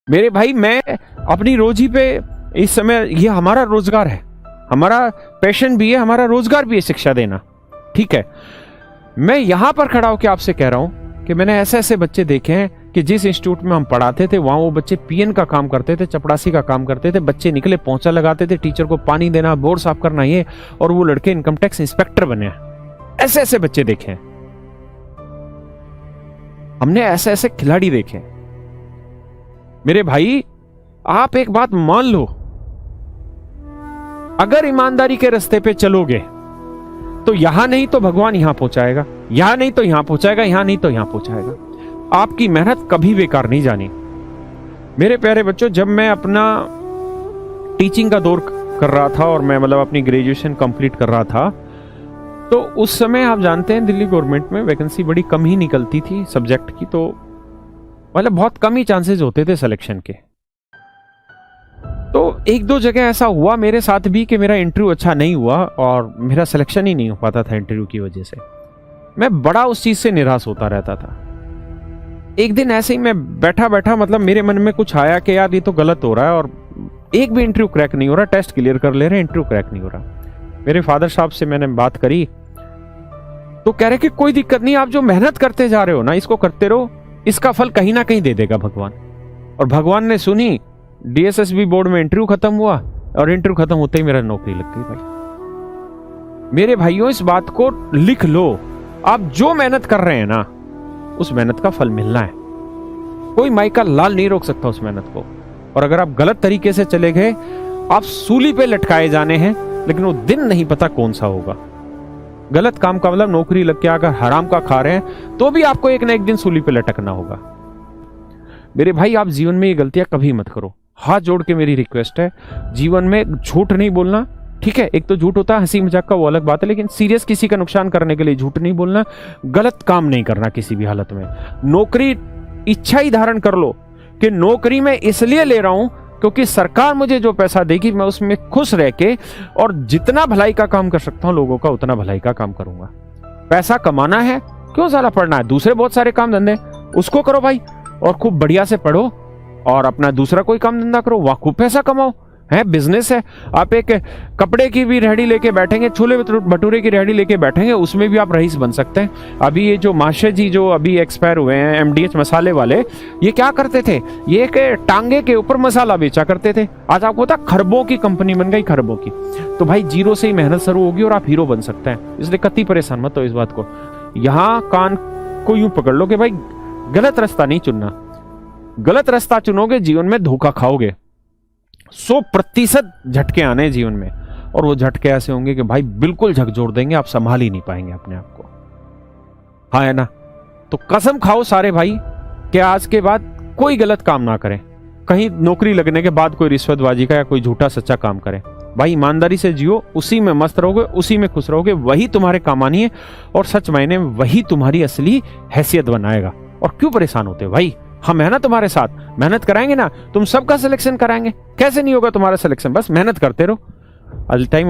मेरे भाई मैं अपनी रोजी पे इस समय, ये हमारा रोजगार है, हमारा पैशन भी है, हमारा रोजगार भी है शिक्षा देना, ठीक है। मैं यहां पर खड़ा होकर आपसे कह रहा हूं कि मैंने ऐसे ऐसे बच्चे देखे हैं कि जिस इंस्टीट्यूट में हम पढ़ाते थे वहां वो बच्चे पीएन का काम करते थे, चपड़ासी का काम करते थे, बच्चे निकले पोंछा लगाते थे, टीचर को पानी देना, बोर्ड साफ करना, ये, और वो लड़के इनकम टैक्स इंस्पेक्टर बने। ऐसे ऐसे बच्चे देखे हैं हमने, ऐसे ऐसे खिलाड़ी देखे। मेरे भाई आप एक बात मान लो, अगर ईमानदारी के रास्ते पे चलोगे तो यहां नहीं तो भगवान यहां पहुंचाएगा, यहां नहीं तो यहां पहुंचाएगा, यहां नहीं तो यहां पहुंचाएगा। आपकी मेहनत कभी बेकार नहीं जानी। मेरे प्यारे बच्चों, जब मैं अपना टीचिंग का दौर कर रहा था और मैं मतलब अपनी ग्रेजुएशन कंप्लीट कर रहा था, तो उस समय आप जानते हैं दिल्ली गवर्नमेंट में वैकेंसी बड़ी कम ही निकलती थी सब्जेक्ट की, तो मतलब बहुत कम ही चांसेस होते थे सिलेक्शन के। तो एक दो जगह ऐसा हुआ मेरे साथ भी कि मेरा इंटरव्यू अच्छा नहीं हुआ और मेरा सिलेक्शन ही नहीं हो पाता था इंटरव्यू की वजह से। मैं बड़ा उस चीज से निराश होता रहता था। एक दिन ऐसे ही मैं बैठा बैठा मतलब मेरे मन में कुछ आया कि यार ये तो गलत हो रहा है और एक भी इंटरव्यू क्रैक नहीं हो रहा, टेस्ट क्लियर कर ले रहे हैं, इंटरव्यू क्रैक नहीं हो रहा। मेरे फादर साहब से मैंने बात करी तो कह रहे कि कोई दिक्कत नहीं, आप जो मेहनत करते जा रहे हो ना, इसको करते रहो, इसका फल कहीं ना कहीं दे देगा भगवान। और भगवान ने सुनी। डीएसएसबी बोर्ड में इंटरव्यू खत्म हुआ और इंटरव्यू खत्म होते ही मेरा नौकरी लग गई। भाई मेरे भाइयों, इस बात को लिख लो, आप जो मेहनत कर रहे हैं ना उस मेहनत का फल मिलना है। कोई माई का लाल नहीं रोक सकता उस मेहनत को। और अगर आप गलत तरीके से चले गए, आप सूली पे लटकाए जाने हैं, लेकिन वो दिन नहीं पता कौन सा होगा। गलत काम का मतलब नौकरी लग के अगर हराम का खा रहे हैं तो भी आपको एक ना एक दिन सूली पे लटकना होगा। मेरे भाई, आप जीवन में ये गलतियां कभी मत करो। हाथ जोड़ के मेरी रिक्वेस्ट है, जीवन में झूठ नहीं बोलना, ठीक है। एक तो झूठ होता है हंसी मजाक का, वो अलग बात है, लेकिन सीरियस किसी का नुकसान करने के लिए झूठ नहीं बोलना, गलत काम नहीं करना किसी भी हालत में। नौकरी इच्छा ही धारण कर लो कि नौकरी मैं इसलिए ले रहा हूं क्योंकि सरकार मुझे जो पैसा देगी मैं उसमें खुश रह के और जितना भलाई का काम कर सकता हूं लोगों का उतना भलाई का काम करूंगा। पैसा कमाना है, क्यों साला पढ़ना है, दूसरे बहुत सारे काम धंधे उसको करो भाई, और खूब बढ़िया से पढ़ो और अपना दूसरा कोई काम धंधा करो, वहां खूब पैसा कमाओ। है बिजनेस है। आप एक कपड़े की भी रेहड़ी लेके बैठेंगे, छोले भटूरे की रेहड़ी लेके बैठेंगे, उसमें भी आप रईस बन सकते हैं। अभी ये जो माशा जी जो अभी एक्सपायर हुए हैं, एमडीएच मसाले वाले, ये क्या करते थे, ये एक टांगे के ऊपर मसाला बेचा करते थे। आज आपको पता खरबों की कंपनी बन गई, खरबों की। तो भाई जीरो से ही मेहनत शुरू होगी और आप हीरो बन सकते हैं। इसलिए कतई परेशान मत हो इस बात को। यहां कान को यूं पकड़ लो कि भाई गलत रास्ता नहीं चुनना। गलत रास्ता चुनोगे जीवन में धोखा खाओगे। 100% झटके आने जीवन में, और वो झटके ऐसे होंगे कि भाई बिल्कुल झकझोर देंगे, आप संभाल ही नहीं पाएंगे अपने आप को। हाँ है ना। तो कसम खाओ सारे भाई कि आज के बाद कोई गलत काम ना करें। कहीं नौकरी लगने के बाद कोई रिश्वतबाजी का या कोई झूठा सच्चा काम करें। भाई ईमानदारी से जियो, उसी में मस्त रहोगे, उसी में खुश रहोगे, वही तुम्हारे काम आनी है और सच मायने में वही तुम्हारी असली हैसियत बनाएगा। और क्यों परेशान होते हो भाई, हम है ना तुम्हारे साथ, मेहनत कराएंगे ना, तुम सबका सिलेक्शन कराएंगे। कैसे नहीं होगा तुम्हारा सिलेक्शन, बस मेहनत करते रहो। All time